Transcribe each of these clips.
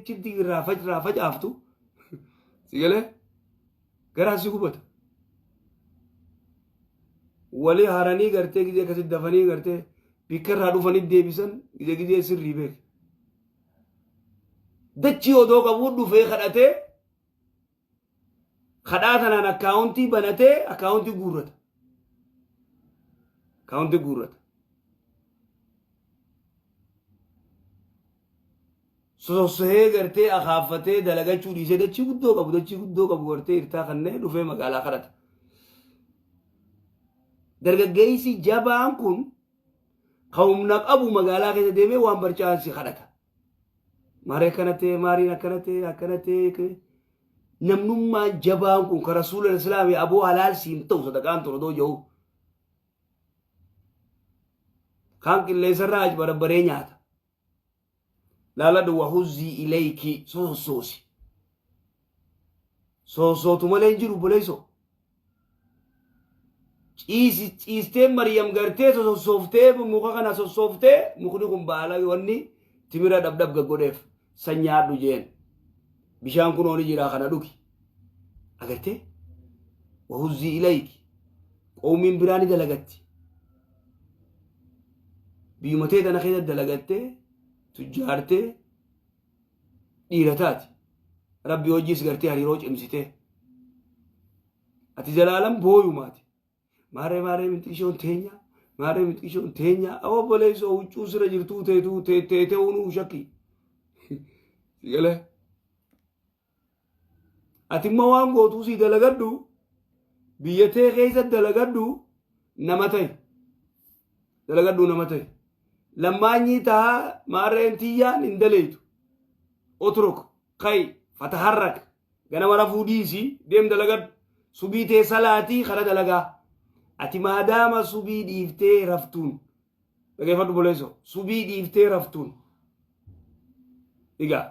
جدي رافج عفتو سيقله قرأ سيقوبته ولي هاراني قرتي كذا كسر دفني قرتي بيكر هادو فني ديبسن كذا كذا يصير ريبك دتشي ودو كبودو في خدته خداتنا أنا أكاونتي بنته أكاونتي غورت أكاونتي غورت سوسه قرتي أخافته دلقة چوري سه دتشي ودو كبو قرتي إرتا خنّه دو في مقالة خدت dargaggeessi jabaan kun qawmna qabu magaalaa keessa deemee waan barchaansi kadhata maaree kanatee maariin akkanatee namnummaa jabaan kun ka rasuula islaamii aboo halaal siin ta'u sadaqaan tolodoo jiru kan qilleensarraa barbaree nyaata laaladu wahuzzii ilayki soosootu malee jiru boleeysoo ciistee Maryam gartee sosoftee muka kana sosoftee mukni kun baala wanni timira dhabdhab gaggodeef sanyaadhu jeen bishaan kun oni jira kana dhugi agartee wahuzzi ilayki qawmiin biraani dalagatti biyyumatee tana keessa dalagattee tujjaartee dhiirataati rabbi hojiis gartee hariiroo cimsitee ati jalaalan booyumaati mare mitishon teenya awo boleeso huccuu sira jirtuu teete unu shakki sigale atimma waan gootuu si dalagaddu biyyatee keessa dalagaddu nama ta'e lammaanyi taha mareen tiyyaan hin daleetu otrok kay fataharrak ganama rafuu dhiisi deem dalagaddu subiitee salaatii kana dalagaa ati maadaama subii dhiiftee raftuun dhageeffadhu boleeso subii dhiiftee raftuun egaa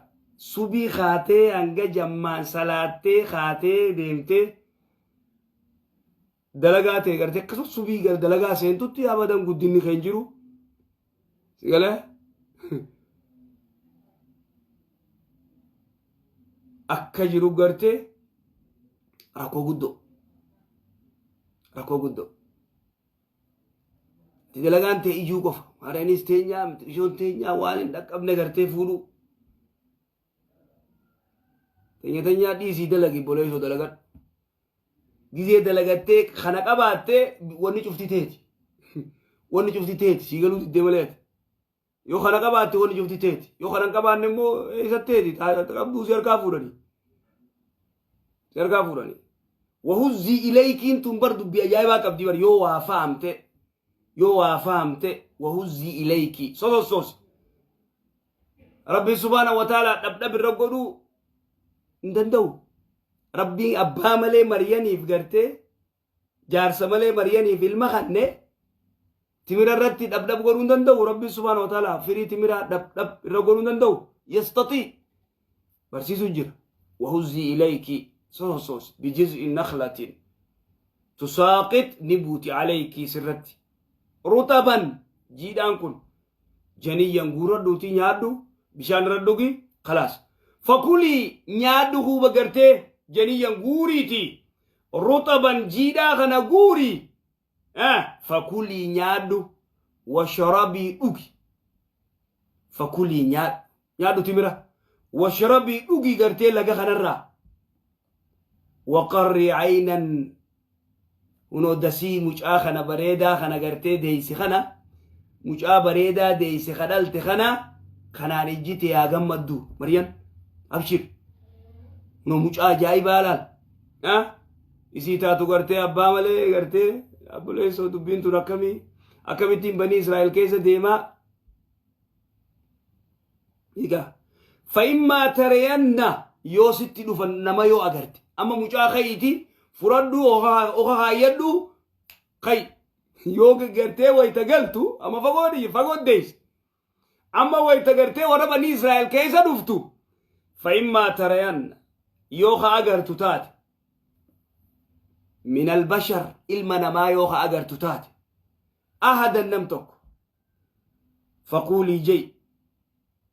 subii kaatee hanga jammaan salaattee kaatee deemtee dalagaa ta'e gartee akkasuma subii gara dalagaa seentutti abadan guddinni kan jiru sigale akka jiru gartee rakkoo guddoo dalagaan ta'e ijuu qofa mareenis teenyaa mitishoon teenyaa waan hin dhaqqabne gartee fuudhu teenyaa dhiisii dalagi boleesoo dalagadhu gizee dalagattee kana qabaattee wanni cufti teeti sii galuu diddee maleeti yoo kana qabaatte wanni cufti teeti yoo kana hin qabaanne immoo isa teeti qabduu si harkaa fuudhanii wahuzzii ilaykiin tun bar dubbii ajaa'ibaa qabdi bar yoo waa fahamte wahuzzii ilayki sosos rabbi subhaanahu wa ta'ala dhabdhab irra godhuu hin danda'u rabbiin abbaa malee maryaniif gartee jaarsa malee maryaniif ilma kanne timira irratti dhabdhab godhuu hin danda'u rabbi subhaanahu wa ta'ala firii timira dhabdhab irra godhuu hin danda'u yastatii barsiisuu jira wahuzzii ilayki sosos bijiz'i nakhlatin تساقط نبوتي عليك سرتي رطبا جيدان كن جنيا غوردوتي نيادو بشان ردوغي خلاص فكلي نيادو هو بغرتي جنيا غوريتي رطبا جيدا خنا غوري فكلي نيادو وشربي اوغي فكلي نيادو تمرا وشربي اوغي غرتي لغا خنرا وقري عينا ونو دسي مجا خنا بريدا خنا غرتي ديسي خنا مجا بريدا ديسي خدلت خنا نجيتي يا غمدو مريم ابشر نو مجا جاي بالال اسی تاتو غرتي ابا ملي غرتي ابلي سو دبين تو ركمي اكمتين بني اسرائيل كيس ديما يغا فإما ترينا يوسيتي دفن نما يو اغرتي اما مجا خيتي فردو اوها يدو خي يوغ غرتي ويتغلتو اما فغود ديس اما ويتغرتي ورا بني اسرائيل كيس دفتو فإما ترين يوخا اغرتو تات من البشر المنا ما يوخا اغرتو تات احدا نمتك فقولي جي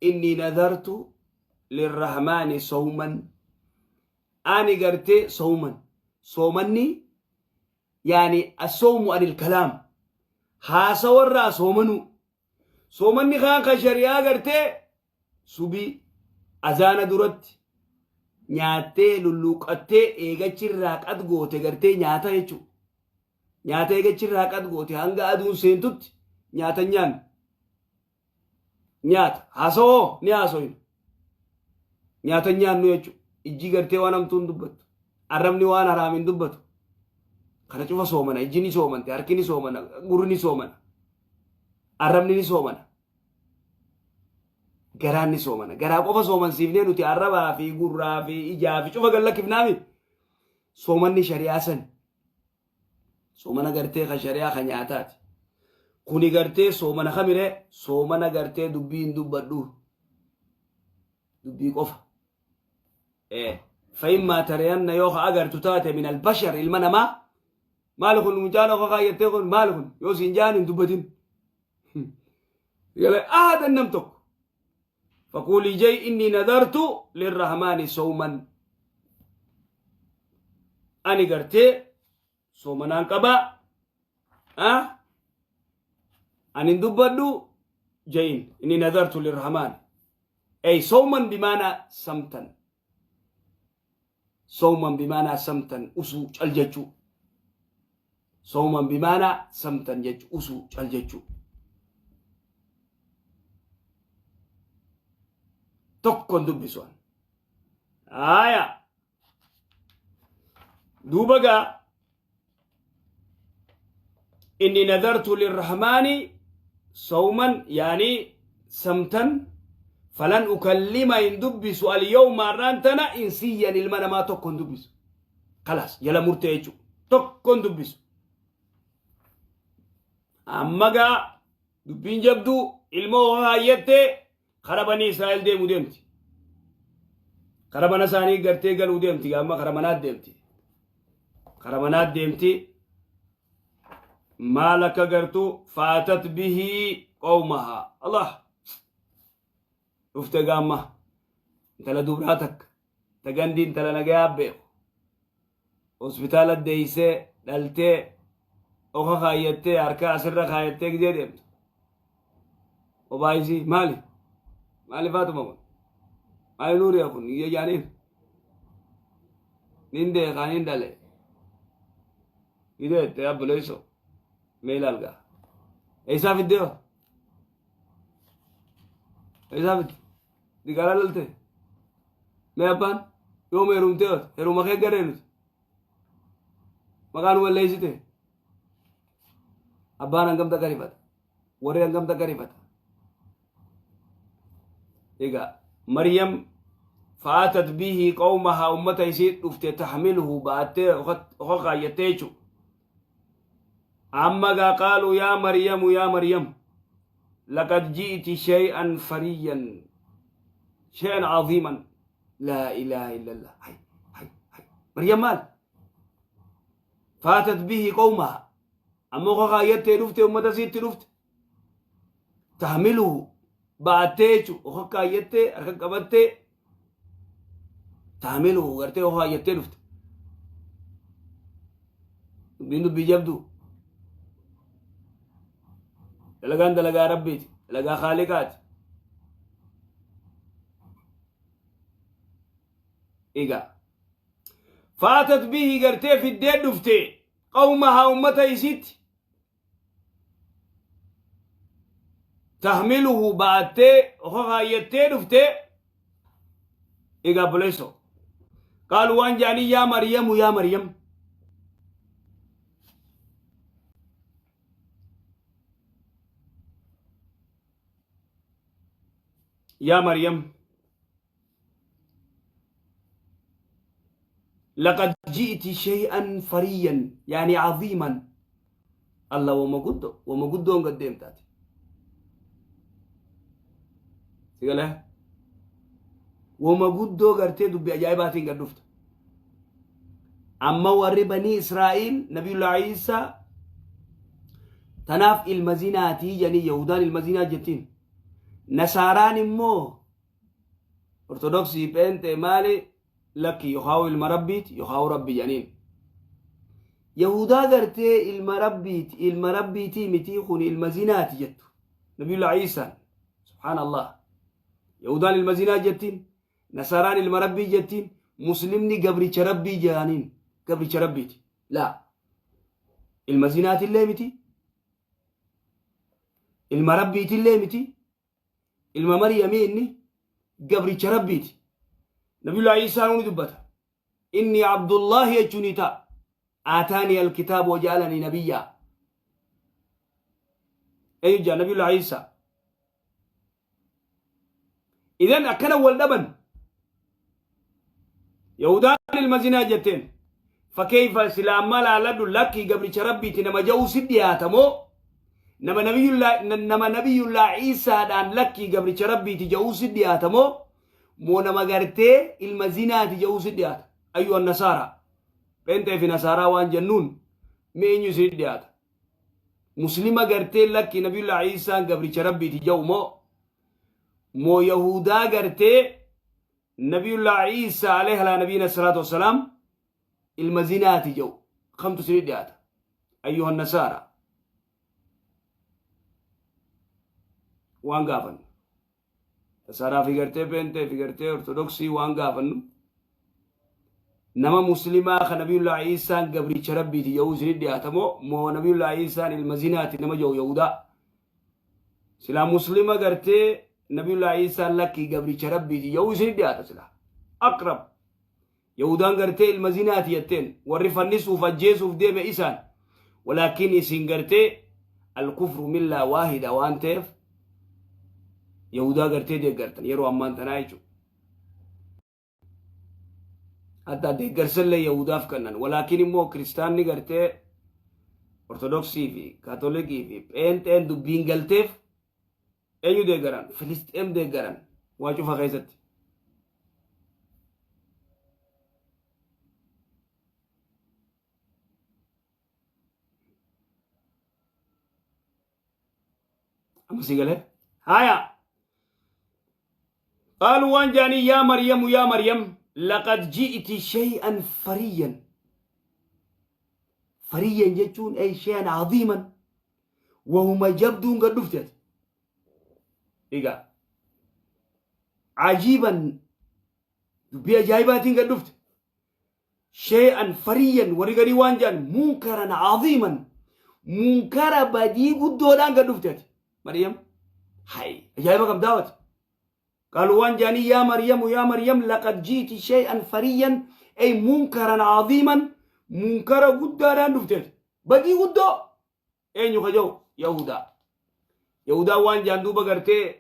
اني نذرت للرحمن صوما أني قرتي صوما صومني يعني الصوم عن الكلام حاسور صومنو صومني خان كشريعة قرتي سبي أزانا درت نياتي للوقتي إيجا چراك أدغوتي قرتي نياتا يچو نياتا إيجا چراك أدغوتي هنگا أدون سينتوت نياتا نيان نياتا حاسو نياسوين نياتا نيان نو يچو إجي قرتي وانم تون دبت أرمني وانا رامين دبت خنا چوفا سومنا إجيني سومن تاركيني سومنا غورني سومنا أرمني سومنا غراني سومنا غرا قوفا سومن سيفني نوتي أربا في غورا في إجا في شوفا قال كيف نامي سومني شريعة سن سومنا غرتي خشريعة خنياتات كوني غرتي سومنا خميرة سومنا غرتي دبين دبدو دبي قوفا فإما ترين يوخا أجر تتاتي من البشر المنما مالكم المجال وخا يتقون مالكم يوسنجان دبتين يلا نمتك فقولي جاي إني نذرت للرحمن صوما أني قرتي صومنا انقبا أني دبدو جاين إني نذرت للرحمن أي صوما بمعنى سمتا صوما بمعنى سمتا أسو الججو صوما بمعنى سمتا جج أسو الججو تكون دبسوان دوبقى إني نذرت للرحمن صوما يعني سمتا فلن أكلم إن دبس اليوم مرانتنا إنسيا المنا ما تكون دبس خلاص يلا مرتيجو تكون دبس أما جا دبين جبدو المو هايته خرباني إسرائيل دي مدمتي خربانا ساني قرتي قال ودمتي أما خربانات دمتي خربانات دمتي ما لك قرتو فاتت به قومها الله شفت قامة انت لدوراتك تقندي انت لنقياب بيخو هوسبيتال الديسة دلتي اوخا خايتي اركا سر خايتي كده دمت وبايزي مالي فاتو مامون مالي نوري اخون يجي جانين نين خانين دالي كده تياب بلويسو ميلالغا ايسا في الديو ايسا في ديكالا للتي ما يبان يوم يروم تيوت يروم اخي قرينوت مكان ولا يسيتي أبان أنكم تكريفات وري أنكم تكريفات إيجا مريم فاتت به قومها أمتها يسير أفت تحمله بأتي أخوك يتيجو أما قالوا يا مريم لقد جئت شيئا فريا شيئا عظيما لا إله إلا الله هاي مريم مال فاتت به قومها أما أخوك يتي أمتها سيت رفت تحمله بأتيجو أخوك يتي أخوك أبتي تعمله غرتي وهو يتلفت بيندو بيجبدو لغان دلغا ربيت لغا خالقات إيجا فاتت به غرتي في الدين دفتي قومها أمتها يسيت تحمله بأتي وهو يتلفت إيجا بلسو قالوا وانجاني يا مريم يا مريم يا مريم لقد جئت شيئا فريا يعني عظيما الله وما قدو قدام تاتي سيقالها وما قدو قرتي دبي أجايباتين قد دفت أما وري بني إسرائيل نبي الله عيسى تناف المزيناتي يعني يهودان المزينات جتين نصاران مو ortodoksii pente maali lakki yohaawu ilma rabbiiti yohaawu rabbi janiin yahudaa gartee ilma rabbiitii mitii kun ilma zinaati jettu nabiyullah ciisaan subhaanallah yahudaan ilma zinaa jettiin nasaraan ilma rabbii jettiin muslimni gabricha rabbii janiin gabricha rabbiiti laa ilma zinaatillee miti ilma rabbiitillee miti ilma maryamii inni gabricha rabbiiti nabiyullah ciisaan uni dubbata inni abdullahi jechuuni ta'a آتاني الكتاب وجعلني نبيا أي جاء نبي الله عيسى إذن أكن أول دبن يهودان المزنا جتين فكيف سلام مال على لك قبل ربي تنما جو سدياتمو نما نبي الله عيسى دان لك قبل ربي تجو سدياتمو مو نما غرتي المزنا تجو سديات أيها النصارى بنت في نصارى وان جنون مين يسديات مسلمة غرتي لك نبي الله عيسى قبل ربي تجو مو يهودا غرتي نبي الله عيسى عليه نبينا الصلاة والسلام المزينات جو خمس سديات أيها النصارى وان غافن نصارى في غرتي بنت في غرتي أرثوذكسي وان غافن نما مسلمة نبي الله عيسى قبل ربي تجو سديات مو نبي الله عيسى المزينات نما جو يهودا سلام مسلمة غرتي نبي الله عيسى لك قبل ربي تجو سديات سلام أقرب يهودان غرتي المزينات يتين ورف النس وفجيس وفدي بإسان ولكن إسين غرتي الكفر ملة واحدة وانتف يهودا غرتي دي غرتن يرو أمان تنايجو حتى دي غرسل يهودا فكنن ولكن مو كريستاني غرتي أرثوذكسي في كاثوليكي في بنتين دبين غلتف أيو دي غران فلسطين دي غران واجو فغيزت أمسيقله هايا قالوا وانجاني يا مريم لقد جئت شيئا فريا جتون أي شيئا عظيما وهما جبدون قد دفتت إيقا عجيبا بأجايبات قد دفت شيئا فريا ورقري وانجان منكرا عظيما منكرا بدي قدودان قد دفتت مريم هاي أجايبا قد داوت قالوا وانجاني يا مريم لقد جئت شيئا فريا أي منكرا عظيما منكرا قدودان دفتت بدي قدو أين يخجو يهودا وانجان دوبا قرتي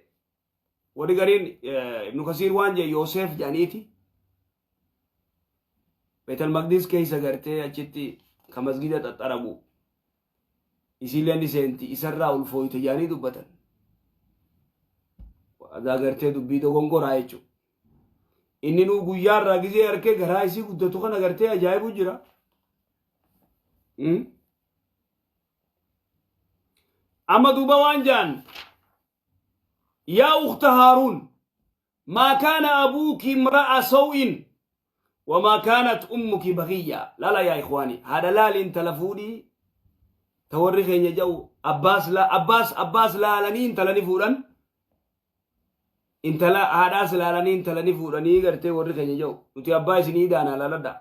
ورقرين ابن كثير وانجا يوسف جانيتي بيت المقدس كيسا قرتي أجتي كمسجدة تطربو إسيلاني سنتي إسرع الفويت جاني دوبتا هذا قرتي دوبيتو غنغو رايچو إني نو غيار راقزي أركي غرايسي قدتو خانا قرتي أجايبو جرا أما دوبا وانجان يا أخت هارون ما كان أبوك امرأ سوء وما كانت أمك بغية لا يا إخواني هذا لا لنتلفوني تورخين يجو أباس لا لنين تلني فورا انت لا هذا لا لنين تلني فورا نيغرتي ورخين يجو نتي أباس نيدانا لا لدى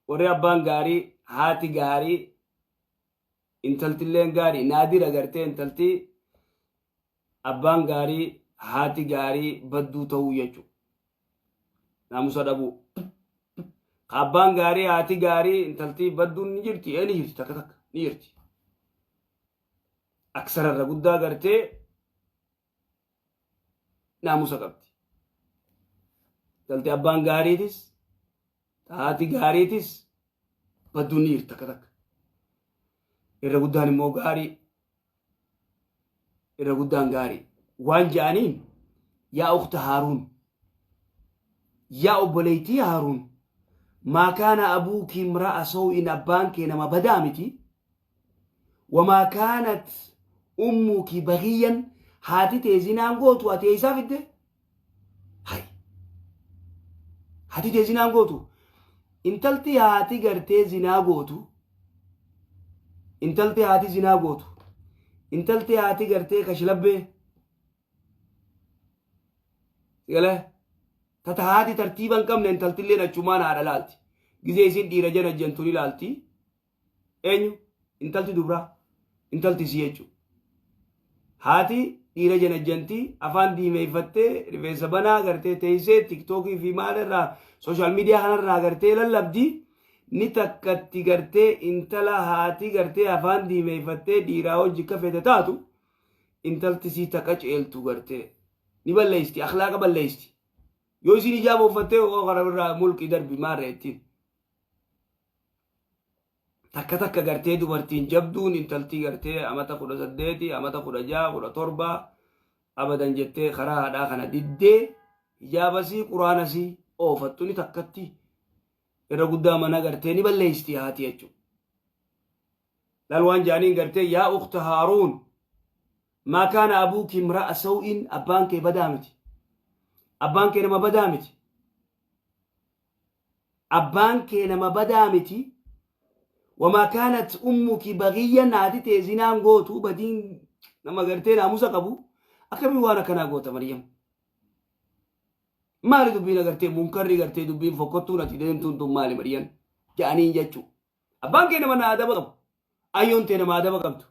وري أبان غاري هاتي غاري intalti illeen gaarii naadira gartee intalti abbaan gaarii haati gaarii badduu ta'uu jechuudha. Naamusa dhabuu. Abbaan gaarii haati gaarii intalti badduun ni jirti ni jirti takka ni jirti. Aksararra guddaa gartee naamusa qabdi. Intalti abbaan gaariitis haati gaariitis badduun ni jirti takka. irra guddaan immoo gaarii irra guddaan gaarii waan jaaniin yaa ukhta haaruun yaa obboleeytii haaruun maa kaana abuuki imra'a saw'in abbaan kee nama badaa miti wamaa kaanat ummuki bagiyyan haati tee zinaan gootu ati eeysaa fidde hay haati tee zinaan gootu intalti haati gartee zinaa gootu intalti haati zinaa gootu intalti haati gartee kashlabbee sigale tata haati tartiiban qabne intaltilleen achumaan haadha laalti gizee isin dhiira jana jentuni laalti eenyu intalti dubraa intalti isii jechu haati dhiira jana jenti afaan diimeeffattee rifeensa banaa gartee teessee tiktookii fi maalirraa sooshaal miidiyaa kanarraa gartee lallabdi ni takkatti gartee intala haati gartee afaan diimeeffattee dhiiraa hojii kafete taatu intalti sii takka ceeltu gartee ni balleeysti akhlaaqa balleeysti yoo isin ijaaba uffattee oo qarabirraa mulqi darbi maarreettiin takka takka gartee dubartiin jabduun intaltii gartee amata 18 amata 16 17 abadan jettee karaa haadhaa kana diddee ijaabasii quraanasii oofattu ni takkatti irra guddaa mana gartee ni balleeysti haati jechuudha. Lalwaan jaaniin gartee yaa ukhta Haaruun maa kaana abuuki imra'a saw'in abbaan kee badaa miti abbaan kee nama badaa miti abbaan kee nama badaa miti وما كانت أمك بغيا نادي تزينان غوتو بدين نما غرتي ناموسا قبو أكمل وانا كنا غوتا مريم مالي دبينا غرتي منكري غرتي دبين فكتو نتي دنتون مالي مريم جانين جاتشو أبان كي نما نادا بقب أيون تي نما نادا بقبتو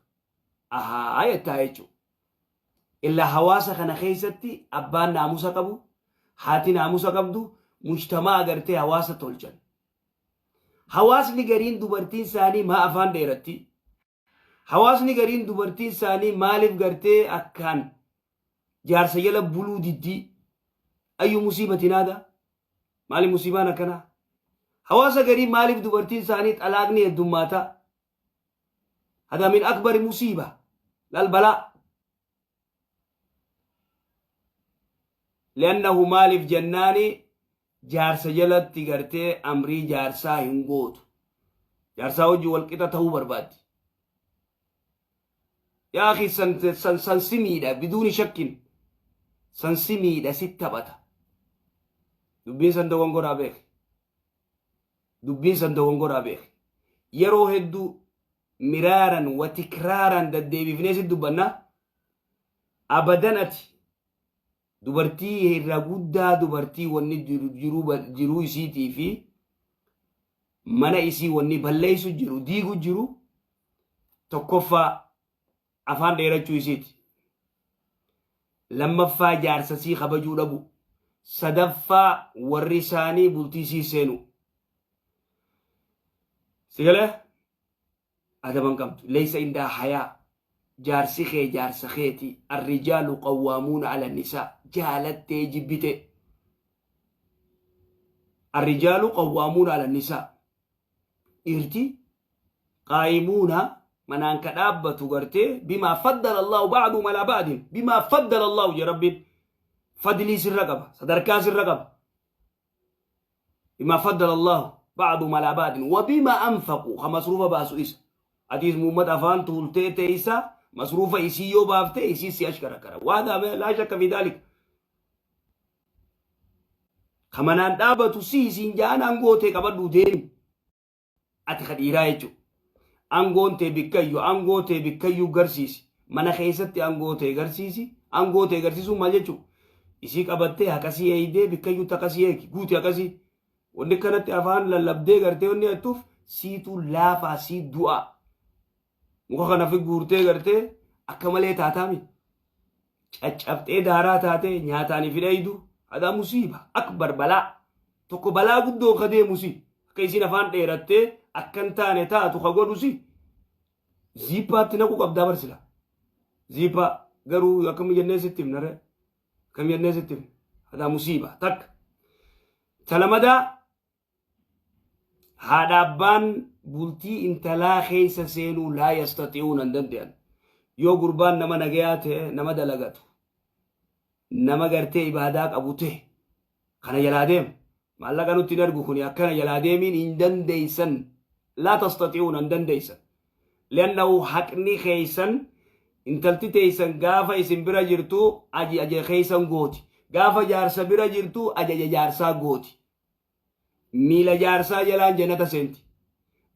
أها آية تايتشو إلا حواسا خنا خيستي أبان ناموسا قبو حاتي ناموسا قبدو مجتمع غرتي حواسا تولجن hawaasni gariin dubartiin isaanii maa afaan dheeratti hawaasni gariin dubartiin isaanii maaliif gartee akkaan jaarsa jala buluu diddii ayyu musiibatin hada maaliif musiibaan akkana hawaasa gariin maaliif dubartiin isaanii xalaaqni heddummaata hada min akbari musiiba lalbalaa liannahu maaliif jannaani jaarsa jalatti gartee amrii jaarsaa hin gootu jaarsaa hojii walqixa ta'uu barbaaddi yaa akhi san simiidha biduuni shakkin san simiidha sit taphata dubbiin san dogongoraa beeki dubbiin san dogongoraa beeki yeroo hedduu miraaran wa tikraaran daddeebifnee sit dubbanna abadan ati dubartii irra guddaa dubartii wanni jiruu isiitii fi mana isii wanni balleessu jiru diigu jiru tokkoffaa afaan dheerachuu isiiti lammaffaa jaarsasii kabajuu dhabu sadaffaa warri isaanii bultii sii seenu sigale adaban qabdu leysa indaa hayaa جارسي خي جارس خيتي الرجال قوامون على النساء جالت تجبته الرجال قوامون على النساء إرتي قائمون من أنك أبت غرتي بما فضل الله بعضهم على بعض بما فضل الله يا رب فضلي سر رقبة صدركاس الرقبة بما فضل الله بعضهم على بعض وبما أنفقوا خمسروفة باسو إيسا حديث محمد أفان تولتي تيسا مصروفة إسيو بافته إسي أشكر كرا وهذا لا شك في ذلك خمنان دابتو سين جان أنغوتي كبدو دين أتخد إيرايجو أنغوتي بكيو غرسيسي منا خيستي أنغوتي غرسيسو مالجو إسي كبدته هكاسي أيدي بكيو تكاسي أيكي قوتي هكاسي وانده كانت أفان للبدي غرتي وانده أتوف سيتو لافا سي دعا وخنا في غورتي غرتي اكملي تاتامي چچبتي دارا تاتي نياتاني في دايدو هذا مصيبه اكبر بلاء توكو بلاء غدو خدي مصيبه كيسي نفان ديرتي اكنتاني تاتو خغودوسي زيبا تنكو قبدا برسلا زيبا غرو يكم جنيستيم نره كم جنيستيم هذا مصيبه تك سلامدا هذا بان بولتي انتلا خيس سينو لا يستطيعون ان دندن يو قربان نما نغياته نما دلغاتو نما غرتي عبادات ابوته خنا يلاديم مالا كانوا تنرغو كوني اكنا يلاديمين ان دنديسن لا تستطيعون ان دنديسن لانه حقني خيسن intalti teeysan gaafa isin bira jirtu ajaja keeysan gooti gaafa jaarsa bira jirtu ajaja jaarsaa gooti miila jaarsaa jalaan jannata seenti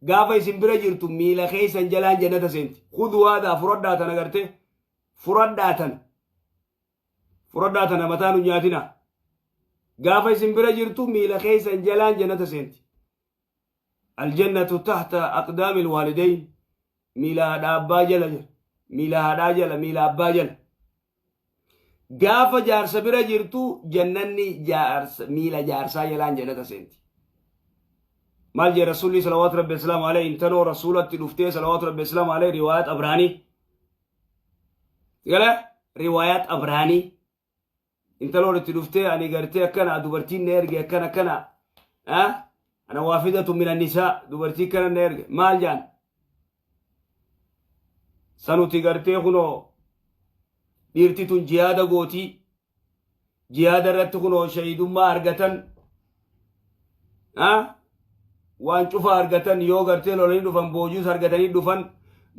gaafa isin bira jirtu miila keeysan jalaan jannata seenti khuduu haadaa furadhaatan agarte furadhaatan mataan nyaatina gaafa isin bira jirtu miila keeysan jalaan jannata seenti aljannatu tahta aqdaami alwaalidayn miila haadha abbaa jala jira miila haadhaa jala miila abbaa jala gaafa jaarsa bira jirtu jannanni miila jaarsaa jalaan jannata seenti maal jee rasuulli salawaatu rabbi islaamu alayhi intaloo rasuulatti dhuftee salawaatu rabbi islaamu alayhi riwaayaat abraanii gala riwaayaat abraanii intaloo itti dhuftee ani gartee akkana dubartiin na erge akkana ana waafidatu min annisaa dubartii kana na erge maal jaan sanuti gartee kunoo dhiirti tun jihaada gootii jihaada irratti kunoo shahidummaa argatan waan cufa argatan yoo gartee lolanii dhufan boojuus argatanii dhufan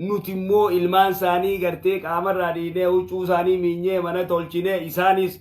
nuti immoo ilmaan isaanii gartee qaamarraa dhiinee huccuu isaanii miinyee mana tolchinee isaanis